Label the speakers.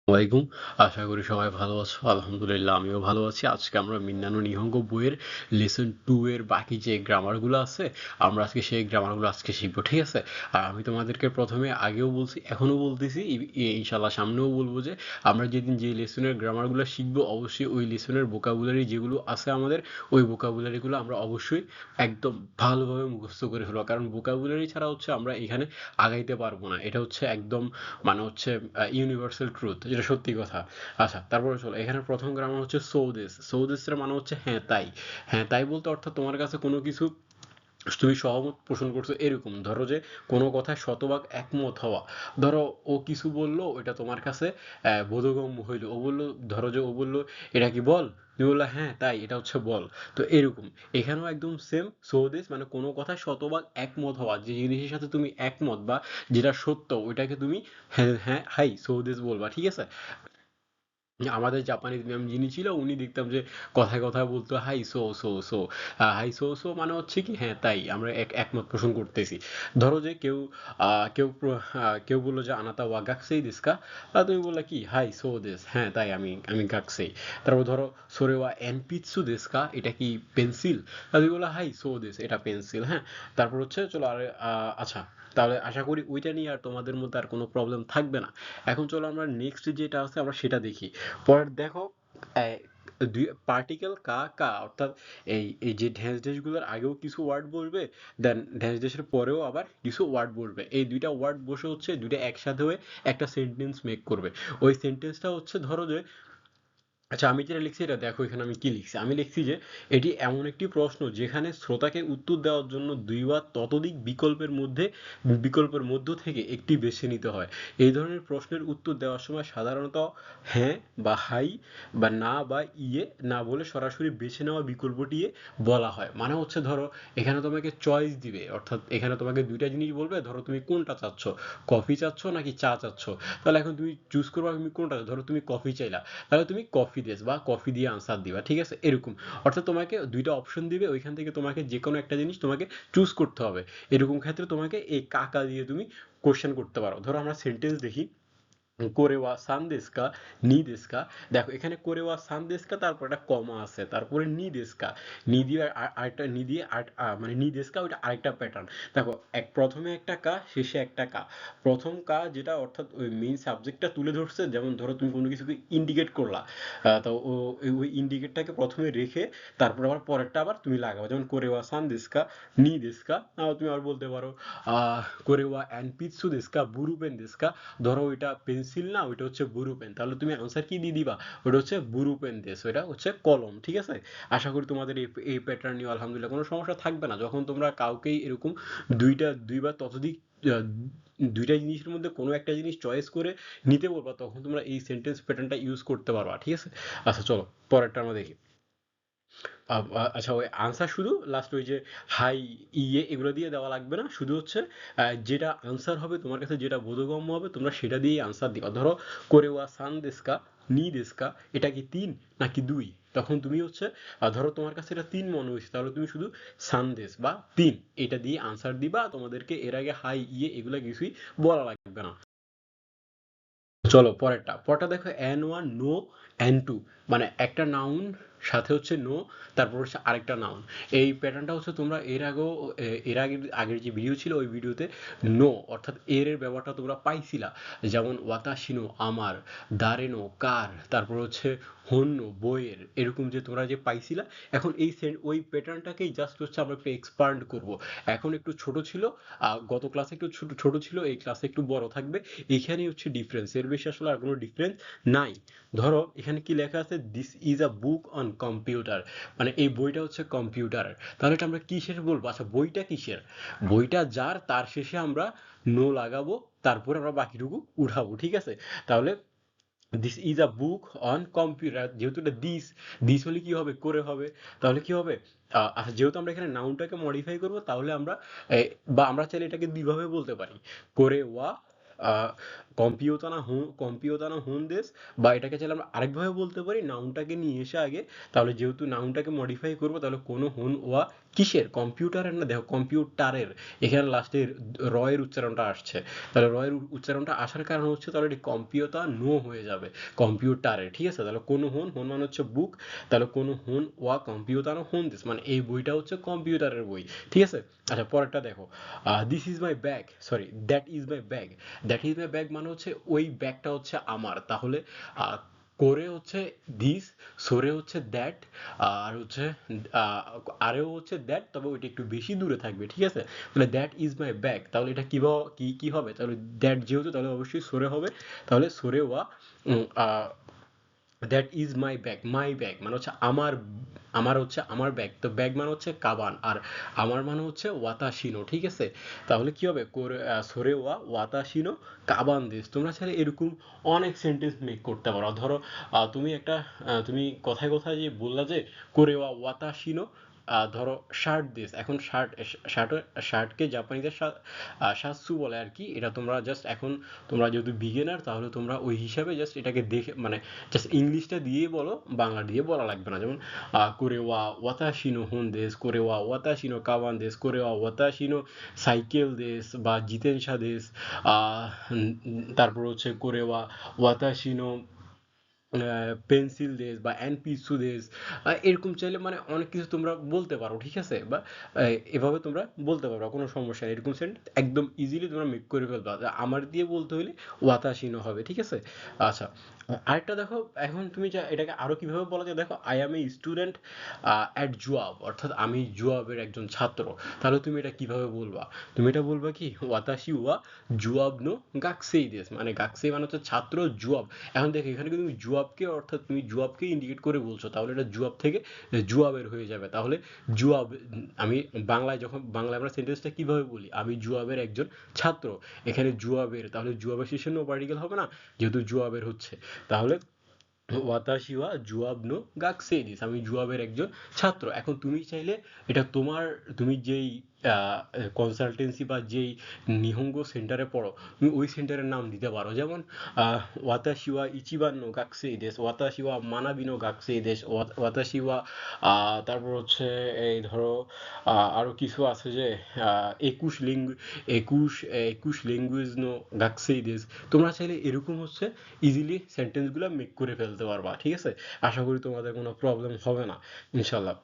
Speaker 1: ওয়ালাইকুম। আশা করি সবাই ভালো আছো। আলহামদুলিল্লাহ আমিও ভালো আছি। আজকে আমরা মিন্নানো নিহঙ্গ বইয়ের লেসন 2 এর বাকি যে গ্রামারগুলো আছে, আমরা আজকে সেই গ্রামারগুলো আজকে শিখবো। ঠিক আছে? আর আমি তোমাদেরকে প্রথমে আগেও বলছি, এখনো বলতেছি, ইনশাআল্লাহ সামনেও বলবো যে আমরা যেদিন যে লেসনের গ্রামারগুলো শিখবো অবশ্যই ওই লেসনের ভোকাবুলারি যেগুলো আছে আমাদের ওই ভোকাবুলারিগুলো আমরা অবশ্যই একদম ভালোভাবে মুখস্থ করে ফেলবো। কারণ ভোকাবুলারি ছাড়া হচ্ছে আমরা এখানে আগাইতে পারবো না। এটা হচ্ছে একদম মানে হচ্ছে ইউনিভার্সাল ট্রুথ, যেটা সত্যি কথা। আচ্ছা, তারপরে চলো, এখানে প্রথম গ্রামার হচ্ছে সৌদেশ। সৌদেশের মানে হচ্ছে হ্যাঁ তাই। হ্যাঁ তাই বলতে অর্থাৎ তোমার কাছে কোনো কিছু তুমি সহমত পোষণ করছো এরকম। ধরো যে কোনো কথায় শতভাগ একমত হওয়া। ধরো ও কিছু বললো, ওটা তোমার কাছে বোধগম্য হইলো। ও বললো, ধরো যে ও বললো এটা কি বল, তুমি বললা হ্যাঁ তাই, এটা হচ্ছে বল। তো এরকম এখানেও একদম সেম। সৌদিস মানে কোনো কথায় শতভাগ একমত হওয়া, যে জিনিসের সাথে তুমি একমত বা যেটা সত্য ওইটাকে তুমি হ্যাঁ হ্যাঁ হাই সৌদিস বলবা। ঠিক আছে? আমাদের জাপানিজ ম্যাম যিনি ছিল উনি দেখতাম যে কথায় কথায় বলতো high so so so. High so so মানে হচ্ছে কি হ্যাঁ তাই, আমরা একমত পোষণ করতেছি। ধরো যে কেউ বললো যে আনাতা ওয়া গাকসেই দিস্কা, তুমি বললা কি হাই সো দেস, হ্যাঁ তাই আমি আমি গাকসেই। তারপর ধরো সোরে ওয়া এনপিৎসু দিস্কা, এটা কি পেন্সিল, তুমি বললা হাই সো দেস, এটা পেন্সিল। হ্যাঁ, তারপর হচ্ছে চলো আর আচ্ছা, তাহলে আশা করি ওইটা নিয়ে আর তোমাদের মধ্যে আর কোনো প্রবলেম থাকবে না। এখন চলো আমরা নেক্সট যেটা আছে আমরা সেটা দেখি। পরের দেখো, দুই পার্টিকেল কা কা অর্থাৎ এই এই যে ঢেঁস দেশগুলোর আগেও কিছু ওয়ার্ড বলবে, দেন ঢেঁস দেশের পরেও আবার কিছু ওয়ার্ড বলবে। এই দুইটা ওয়ার্ড বসে হচ্ছে দুইটা একসাথে হয়ে একটা সেন্টেন্স মেক করবে। ওই সেন্টেন্সটা হচ্ছে ধরো যে, আচ্ছা আমি যেটা লিখছি এটা দেখো, এখানে আমি কি লিখছি। আমি লিখছি যে এটি এমন একটি প্রশ্ন যেখানে শ্রোতাকে উত্তর দেওয়ার জন্য দুই বা ততোধিক বিকল্পের মধ্য থেকে একটি বেছে নিতে হয়। এই ধরনের প্রশ্নের উত্তর দেওয়ার সময় সাধারণত হ্যাঁ বা হাই বা না বা ইয়ে না বলে সরাসরি বেছে নেওয়া বিকল্পটি বলা হয়। মানে হচ্ছে ধরো এখানে তোমাকে চয়েস দিবে, অর্থাৎ এখানে তোমাকে দুইটা জিনিস বলবে, ধরো তুমি কোনটা চাচ্ছ, কফি চাচ্ছ নাকি চা চাচ্ছ। তাহলে এখন তুমি চুজ করবা তুমি কোনটা। ধরো তুমি কফি চাইলা, তাহলে তুমি কফি দেস বা কফি দিয়ে আনসার দিবা। ঠিক আছে? এরকম অর্থাৎ তোমাকে দুইটা অপশন দিবে, ওইখান থেকে তোমাকে যে কোনো একটা জিনিস তোমাকে চুজ করতে হবে। এরকম ক্ষেত্রে তোমাকে এই কাকা দিয়ে তুমি কোশ্চেন করতে পারো। ধরো আমরা সেন্টেন্স দেখি, কোরেওয়া সানদেস্কা নিদেস্কা। দেখো এখানে কোরেওয়া সানদেস্কা, তারপর একটা কমা আছে, তারপরে নিদেস্কা। নি দিয়ে আরেকটা নি দিয়ে মানে নিদেস্কা, ওইটা আরেকটা প্যাটার্ন। দেখো প্রথমে একটা কা, শেষে একটা কা। প্রথম কা যেটা অর্থাৎ ওই মেইন সাবজেক্টটা তুলে ধরছে, যেমন ধরো তুমি কোনো কিছুকে ইন্ডিকেট করলা, তো ওই ইন্ডিকেটটাকে প্রথমে রেখে তারপর আবার পরেরটা আবার তুমি লাগাবো। যেমন কোরেওয়া সানদেস্কা নিদেস্কা, তুমি আবার বলতে পারো কোরেওয়া অ্যানপিৎসু দেস্কা বুরুপেন দেস্কা। ধরো ওইটা পেন্সিল না, ওইটা হচ্ছে বুরু পেন, তাহলে তুমি আনসার কি দিয়ে দিবা, ওটা হচ্ছে বুরু পেন দেশ, ওইটা হচ্ছে কলম। ঠিক আছে? আশা করি তোমাদের এই প্যাটার্ন নিয়ে আলহামদুলিল্লাহ কোনো সমস্যা থাকবে না। যখন তোমরা কাউকেই এরকম দুইবার ততোধিক আহ, দুইটা জিনিসের মধ্যে কোনো একটা জিনিস চয়েস করে নিতে বলবা, তখন তোমরা এই সেন্টেন্স প্যাটার্নটা ইউজ করতে পারবা। ঠিক আছে? আচ্ছা চলো পরেরটা আমরা দেখি। আচ্ছা, ওই আনসার শুধু লাস্ট ওই যে হাই ইয়ে এগুলো দিয়ে দেওয়া লাগবে না, শুধু হচ্ছে যেটা আনসার হবে তোমার কাছে, যেটা বোধগম্য হবে তোমরা সেটা দিয়েই আনসার দিবা। ধরো কোরেওয়া সান দেস্কা নি দেস্কা, এটা কি তিন নাকি দুই। তখন তুমি হচ্ছে ধরো তোমার কাছে এটা তিন মনে হয়েছে, তাহলে তুমি শুধু সানদেশ বা তিন এটা দিয়ে আনসার দিবা। তোমাদেরকে এর আগে হাই ইয়ে এগুলো কিছুই বলা লাগবে না। চলো পরেরটা দেখো, N one no N two, মানে একটা নাউন সাথে হচ্ছে নো, তারপর হচ্ছে আরেকটা নাউন। এই প্যাটার্নটা হচ্ছে তোমরা এর আগেও আগের যে ভিডিও ছিল ওই ভিডিওতে নো অর্থাৎ এর ব্যবহারটা তোমরা পাইছিলা। যেমন ওয়াতাশিনো আমার, দারেনো কার, তারপর হচ্ছে হন্য বইয়ের, এরকম যে তোমরা যে পাইছিলা। এখন ওই প্যাটার্নটাকেই জাস্ট হচ্ছে আমরা একটু এক্সপান্ড করব। এখন একটু ছোট ছিল, গত ক্লাসে একটু ছোট ছোট ছিল, এই ক্লাসে একটু বড় থাকবে। এইখানেই হচ্ছে ডিফারেন্স, এর বেশি আসলে আর কোনো ডিফারেন্স নাই। ধরো এখানে কি লেখা আছে, this is a book on computer, মানে এই বইটা হচ্ছে কম্পিউটার। তাহলে এটা আমরা কিসের বলবো, আচ্ছা বইটা কিসের, বইটা যার, তার শেষে আমরা নো লাগাবো, তারপরে আমরা বাকিটুকু উঠাবো। ঠিক আছে? তাহলে this is a book on computer, যেহেতু এটা দিস, দিস হলে কি হবে, করে হবে। তাহলে কি হবে, যেহেতু আমরা এখানে নাউনটাকে মডিফাই করব, তাহলে আমরা বা আমরা চাইলে এটাকে দুইভাবে বলতে পারি, করে ওয়া কম্পিওতানা হুন দেশ, বা এটাকে চাইলে আমরা আরেকভাবে বলতে পারি, নাউনটাকে নিয়ে এসে আগে, তাহলে যেহেতু নাউনটাকে মডিফাই করবো, তাহলে কোনো হুন ওয়া কিসের, কম্পিউটারের না, দেখো কম্পিউটারের, এখানে লাস্টে র এর উচ্চারণটা আসছে, তাহলে র এর উচ্চারণটা আসার কারণ হচ্ছে তাহলে এটি কম্পিউতা নো হয়ে যাবে, কম্পিউটারের, ঠিক আছে। তাহলে কোনো হুন, হুন মানে হচ্ছে বুক, তাহলে কোনো হুন ওয়া কম্পিউতানো হুন দিস, মানে এই বইটা হচ্ছে কম্পিউটারের বই, ঠিক আছে। আচ্ছা পরেরটা দেখো, this is my bag, sorry that is my bag, that is my bag মানে হচ্ছে ওই ব্যাগটা হচ্ছে আমার, তাহলে আহ, করে হচ্ছে দিস, সরে হচ্ছে দ্যাট, আর হচ্ছে আহ, আরেও হচ্ছে দ্যাট, তবে ওইটা একটু বেশি দূরে থাকবে, ঠিক আছে। তাহলে দ্যাট ইজ মাই ব্যাগ, তাহলে এটা কি হবে, তাহলে দ্যাট যেহেতু, তাহলে অবশ্যই সরে হবে, তাহলে সরে ওয়া দ্যাট ইজ মাই ব্যাগ মানে হচ্ছে আমার, হচ্ছে আমার ব্যাগ, তো ব্যাগ মানে হচ্ছে কাবান, আর আমার মানে হচ্ছে ওয়াতাশিনো, ঠিক আছে। তাহলে কি হবে, সরে ওয়া ওয়াতাশিনো কাবান দেশ, তোমরা চাইলে এরকম অনেক সেন্টেন্স মেক করতে পারো। ধরো তুমি কথায় কথায় যে বললা যে করে ওয়া ওয়াতাশিনো, ধরো শার্ট দিস, এখন শার্ট শার্টকে জাপানিদের সাতসু বলে আর কি, এটা তোমরা জাস্ট এখন, তোমরা যেহেতু বিগিনার, তাহলে তোমরা ওই হিসাবে জাস্ট এটাকে দেখে, মানে জাস্ট ইংলিশটা দিয়ে বলো, বাংলা দিয়ে বলা লাগবে না। যেমন করে ওয়া ওয়াতাশিনো হুন দেশ, করে ওয়া ওয়াতাশিনো কাওয়ান দেশ, করে ওয়া ওয়াতাশিনো সাইকেল দেশ বা জিতেনশা দেশ, তারপর হচ্ছে করে ওয়া ওয়াতাশিনো পেন্সিল দেশ বা এনপিসু দেশ, এরকম চাইলে মানে অনেক কিছু তোমরা বলতে পারো, ঠিক আছে। বা এভাবে তোমরা বলতে পারো, কোনো সমস্যা নেই, এরকম সেন্ট একদম ইজিলি তোমরা মেক করে ফেলবা। আমার দিয়ে বলতে হলে ওয়াতাশিনো হবে, ঠিক আছে। আচ্ছা আরেকটা দেখো, এখন তুমি এটাকে আরো কিভাবে বলা যায়, দেখো I am a student at জুয়াব, অর্থাৎ আমি জুয়াবের একজন ছাত্র, তাহলে তুমি এটা কিভাবে বলবা, তুমি এটা বলবা কি ওয়াতাশি ওয়া জুয়াব নো গাকসেই দেশ, মানে গাকসেই মানে হচ্ছে ছাত্র, জুয়াব, এখন দেখো এখানে কিন্তু তুমি জুয়াবকে, অর্থাৎ তুমি জুয়াবকে ইন্ডিকেট করে বলছো, তাহলে এটা জুয়াব থেকে জুয়াবের হয়ে যাবে, তাহলে জুয়াব, আমি বাংলায়, যখন বাংলায় আমরা সেন্টেন্সটা কিভাবে বলি, আমি জুয়াবের একজন ছাত্র, এখানে জুয়াবের, তাহলে জুয়াবের শেষে নো পার্টিকেল হবে না, যেহেতু জুয়াবের হচ্ছে, তাহলে ওয়াতাশি ওয়া জুয়াব নো গাকসেইদিস, আমি জুয়াবের একজন ছাত্র। এখন তুমি চাইলে এটা তোমার, তুমি যেই কনসালটেন্সি বা যেই নিহঙ্গো সেন্টারে পড়ো, তুমি ওই সেন্টারের নাম দিতে পারো, যেমন ওয়াতাশি ওয়া ইচিবান নো গাকসেইদেস, ওয়াতাশি ওয়া মানাবি নো গাকসেইদেস, ওয়াতাশি ওয়া তারপর হচ্ছে এই ধরো আরো কিছু আছে যে একুশ একুশ একুশ ল্যাঙ্গুয়েজ নো গাকসেইদেস, তোমরা চাইলে এরকম হচ্ছে ইজিলি সেন্টেন্সগুলো মেক করে ফেলতে পারবা, ঠিক আছে। আশা করি তোমাদের কোনো প্রবলেম হবে না, ইনশাল্লাহ।